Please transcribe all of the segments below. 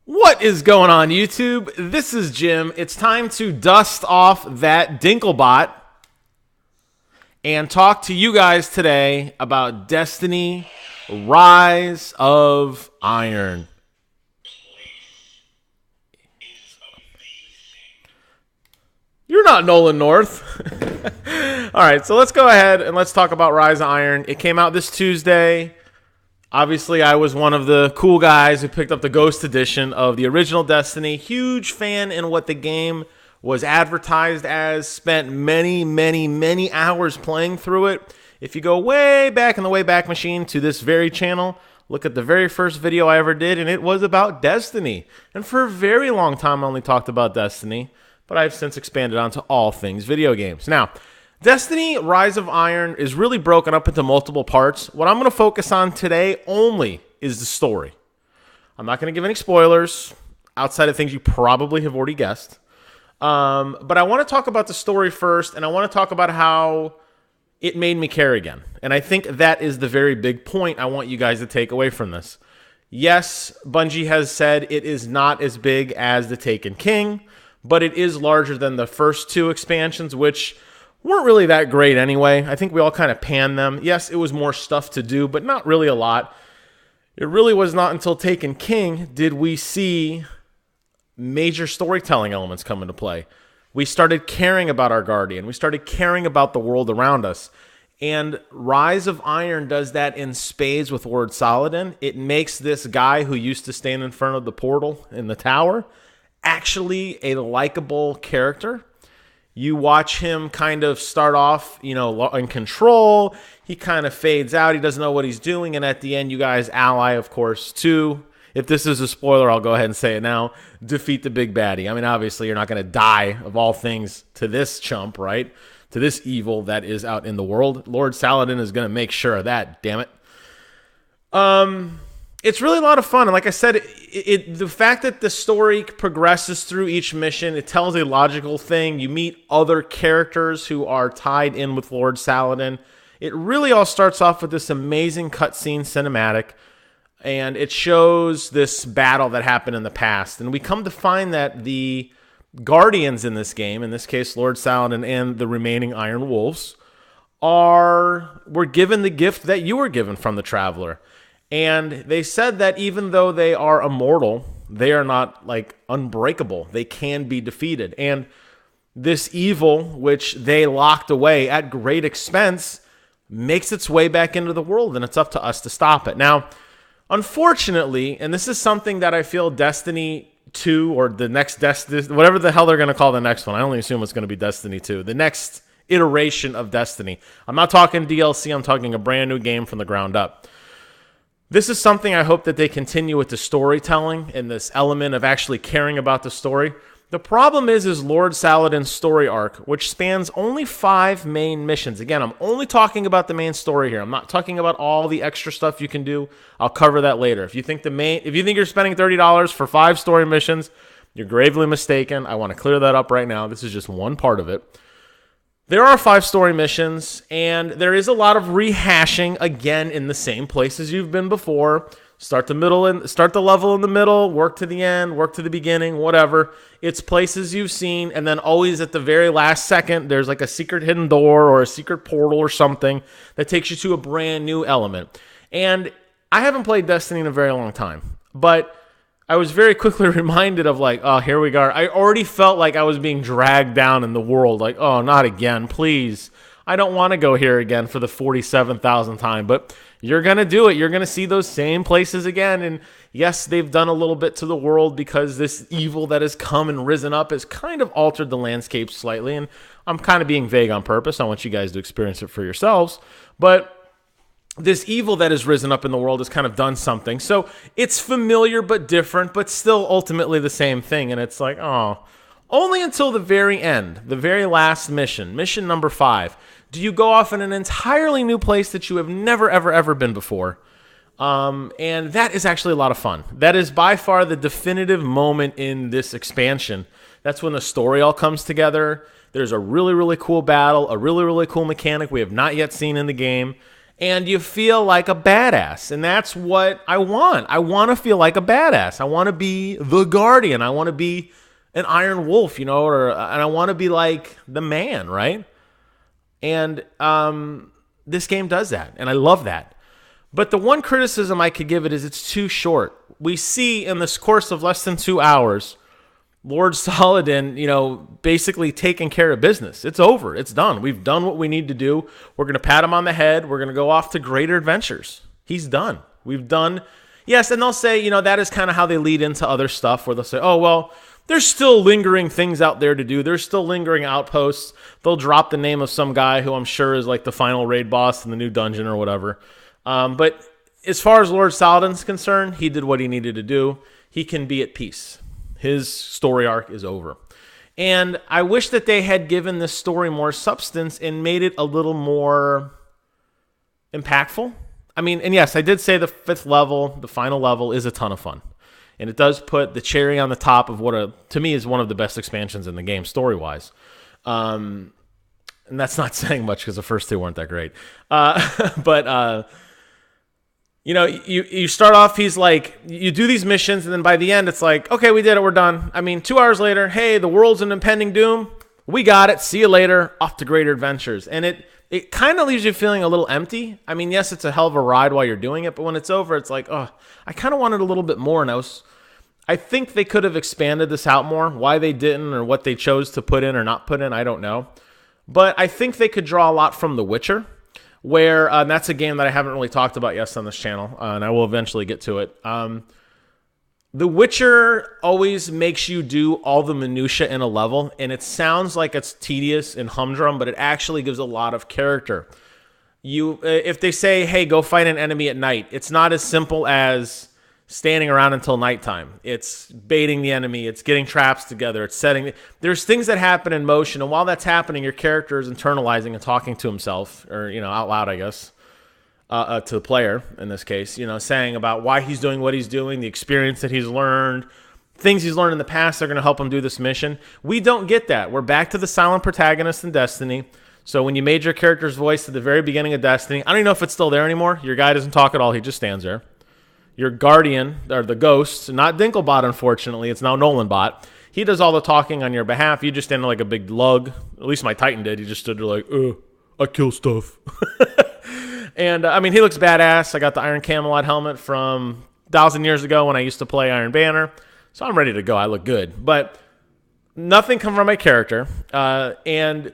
What is going on, YouTube? This is Jim. It's time to dust off that Dinklebot and talk to you guys today about Destiny Rise of Iron. You're not Nolan North. All right, so let's go ahead and let's talk about Rise of Iron. It came out this Tuesday. Obviously, I was one of the cool guys who picked up the Ghost Edition of the original Destiny. Huge fan in what the game was advertised as. Spent many hours playing through it. If you go way back in the Wayback Machine to this very channel, look at the very first video I ever did, and it was about Destiny. And for a very long time, I only talked about Destiny, but I've since expanded onto all things video games. Now, Destiny Rise of Iron is really broken up into multiple parts. What I'm going to focus on today only is the story. I'm not going to give any spoilers outside of things you probably have already guessed. But I want to talk about the story first, and I want to talk about how it made me care again. And I think that is the very big point I want you guys to take away from this. Yes, Bungie has said it is not as big as the Taken King, but it is larger than the first two expansions, which weren't really that great anyway. I think we all kind of panned them. Yes, it was more stuff to do, but not really a lot. It really was not until Taken King did we see major storytelling elements come into play. We started caring about our Guardian. We started caring about the world around us. And Rise of Iron does that in spades with Lord Saladin. It makes this guy who used to stand in front of the portal in the tower actually a likable character. You watch him kind of start off, in control. He kind of fades out. He doesn't know what he's doing. And at the end, you guys ally, of course, to, if this is a spoiler, I'll go ahead and say it now, defeat the big baddie. I mean, obviously, you're not going to die, of all things, to this chump, right? To this evil that is out in the world. Lord Saladin is going to make sure of that, damn it. It's really a lot of fun. And like I said, the fact that the story progresses through each mission, it tells a logical thing. You meet other characters who are tied in with Lord Saladin. It really all starts off with this amazing cutscene cinematic, and it shows this battle that happened in the past. And we come to find that the Guardians in this game, in this case Lord Saladin and the remaining Iron Wolves, were given the gift that you were given from the Traveler. And they said that even though they are immortal, they are not unbreakable. They can be defeated. And this evil, which they locked away at great expense, makes its way back into the world, and it's up to us to stop it. Now, unfortunately, and this is something that I feel Destiny 2 or the next Destiny, whatever the hell they're going to call the next one, I only assume it's going to be Destiny 2, the next iteration of Destiny. I'm not talking DLC, I'm talking a brand new game from the ground up. This is something I hope that they continue with the storytelling and this element of actually caring about the story. The problem is Lord Saladin's story arc, which spans only 5 main missions. Again, I'm only talking about the main story here. I'm not talking about all the extra stuff you can do. I'll cover that later. If you think you're spending $30 for 5 story missions, you're gravely mistaken. I want to clear that up right now. This is just one part of it. There are 5 story missions, and there is a lot of rehashing, again, in the same places you've been before. Start the level in the middle, work to the end, work to the beginning, whatever. It's places you've seen, and then always at the very last second, there's like a secret hidden door or a secret portal or something that takes you to a brand new element. And I haven't played Destiny in a very long time, but I was very quickly reminded of oh, here we go. I already felt like I was being dragged down in the world. Oh, not again, please. I don't want to go here again for the 47,000th time, but you're going to do it. You're going to see those same places again. And yes, they've done a little bit to the world because this evil that has come and risen up has kind of altered the landscape slightly. And I'm kind of being vague on purpose. I want you guys to experience it for yourselves. But this evil that has risen up in the world has kind of done something. So it's familiar but different, but still ultimately the same thing. And it's only until the very end, the very last mission number 5, do you go off in an entirely new place that you have never, ever been before. And that is actually a lot of fun. That is by far the definitive moment in this expansion. That's when the story all comes together. There's a really, really cool battle, a really, really cool mechanic we have not yet seen in the game. and you feel like a badass. And that's what I want. I want to feel like a badass. I want to be the Guardian. I want to be an Iron Wolf, and I want to be like the man, right? And this game does that, and I love that. But the one criticism I could give it is it's too short. We see in this course of less than 2 hours, Lord Saladin, basically taking care of business. It's over. It's done. We've done what we need to do. We're going to pat him on the head. We're going to go off to greater adventures. He's done. We've done. Yes, and they'll say, that is kind of how they lead into other stuff where they'll say, oh, well, there's still lingering things out there to do. There's still lingering outposts. They'll drop the name of some guy who I'm sure is like the final raid boss in the new dungeon or whatever. But as far as Lord Saladin's concerned, he did what he needed to do. He can be at peace. His story arc is over. And I wish that they had given this story more substance and made it a little more impactful. I mean, and yes, I did say the 5th level, the final level, is a ton of fun. And it does put the cherry on the top of what, to me, is one of the best expansions in the game, story-wise. And that's not saying much because the first 2 weren't that great. You start off, he's like, you do these missions, and then by the end, it's like, okay, we did it, we're done. I mean, 2 hours later, hey, the world's in impending doom. We got it. See you later. Off to greater adventures. And it kind of leaves you feeling a little empty. I mean, yes, it's a hell of a ride while you're doing it, but when it's over, it's like, oh, I kind of wanted a little bit more. And I think they could have expanded this out more. Why they didn't, or what they chose to put in or not put in, I don't know. But I think they could draw a lot from The Witcher, where that's a game that I haven't really talked about yet on this channel, and I will eventually get to it. The Witcher always makes you do all the minutia in a level, and it sounds like it's tedious and humdrum, but it actually gives a lot of character. If they say, hey, go fight an enemy at night, it's not as simple as standing around until nighttime. It's baiting the enemy. It's getting traps together. It's setting. There's things that happen in motion, and while that's happening, your character is internalizing and talking to himself, or out loud, I guess, to the player in this case. Saying about why he's doing what he's doing, the experience that he's learned, things he's learned in the past that are going to help him do this mission. We don't get that. We're back to the silent protagonist in Destiny. So when you made your character's voice at the very beginning of Destiny, I don't even know if it's still there anymore. Your guy doesn't talk at all. He just stands there. Your guardian, or the ghost, not Dinklebot, unfortunately. It's now NolanBot. He does all the talking on your behalf. You just stand there like a big lug. At least my Titan did. He just stood there like, I kill stuff. And, he looks badass. I got the Iron Camelot helmet from 1,000 years ago when I used to play Iron Banner. So I'm ready to go. I look good. But nothing come from my character. And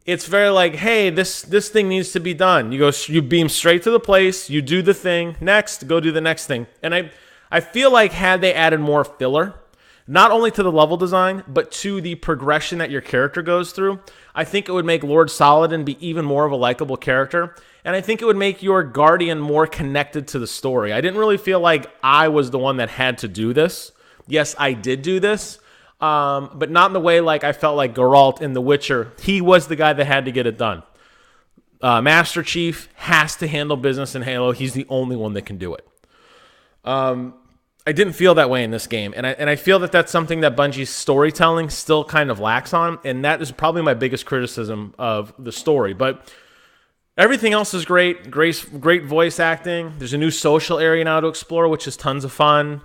it's very like, hey, this thing needs to be done. You beam straight to the place, you do the thing, next, go do the next thing. And I feel like had they added more filler, not only to the level design, but to the progression that your character goes through, I think it would make Lord Saladin be even more of a likable character. And I think it would make your Guardian more connected to the story. I didn't really feel like I was the one that had to do this. Yes, I did do this. But not in the way like I felt like Geralt in The Witcher. He was the guy that had to get it done. Master Chief has to handle business in Halo. He's the only one that can do it. I didn't feel that way in this game. And I feel that that's something that Bungie's storytelling still kind of lacks on. And that is probably my biggest criticism of the story. But everything else is great. Great voice acting. There's a new social area now to explore, which is tons of fun.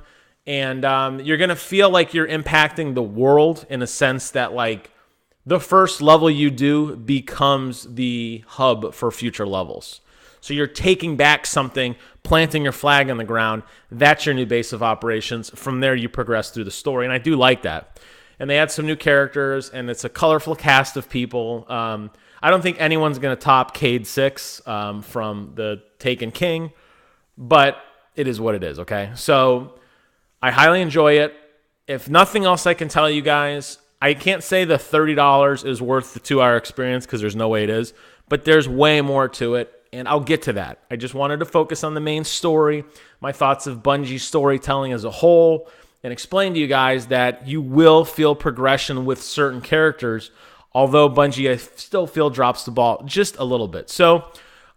And you're going to feel like you're impacting the world in a sense that, like, the first level you do becomes the hub for future levels. So you're taking back something, planting your flag on the ground. That's your new base of operations. From there, you progress through the story. And I do like that. And they add some new characters, and it's a colorful cast of people. I don't think anyone's going to top Cade 6 from the Taken King, but it is what it is, okay? So I highly enjoy it. If nothing else I can tell you guys, I can't say the $30 is worth the 2-hour experience because there's no way it is, but there's way more to it, and I'll get to that. I just wanted to focus on the main story, my thoughts of Bungie's storytelling as a whole, and explain to you guys that you will feel progression with certain characters, although Bungie, I still feel, drops the ball just a little bit. So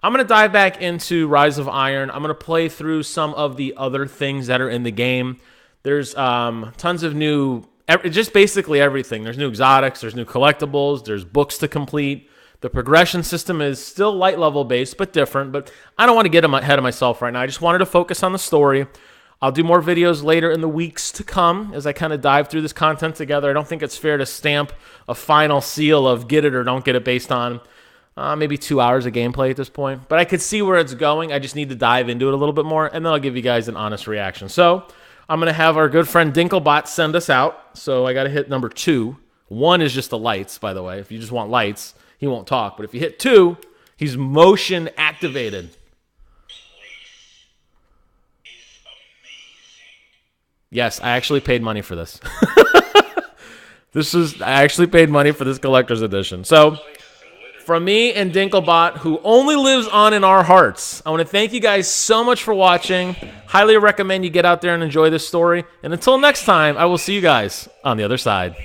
I'm going to dive back into Rise of Iron. I'm going to play through some of the other things that are in the game. There's tons of new, just basically everything. There's new exotics, there's new collectibles, there's books to complete, The progression system is still light level based, but different. But I don't want to get ahead of myself right now. I just wanted to focus on the story. I'll do more videos later in the weeks to come as I kind of dive through this content together. I don't think it's fair to stamp a final seal of get it or don't get it based on maybe 2 hours of gameplay at this point. But I could see where it's going. I just need to dive into it a little bit more, and then I'll give you guys an honest reaction. So I'm going to have our good friend Dinklebot send us out. So I got to hit number 2. 1 is just the lights, by the way. If you just want lights, he won't talk. But if you hit 2, he's motion activated. Yes, I actually paid money for this. I actually paid money for this collector's edition. So, from me and Dinklebot, who only lives on in our hearts, I want to thank you guys so much for watching. Highly recommend you get out there and enjoy this story. And until next time, I will see you guys on the other side.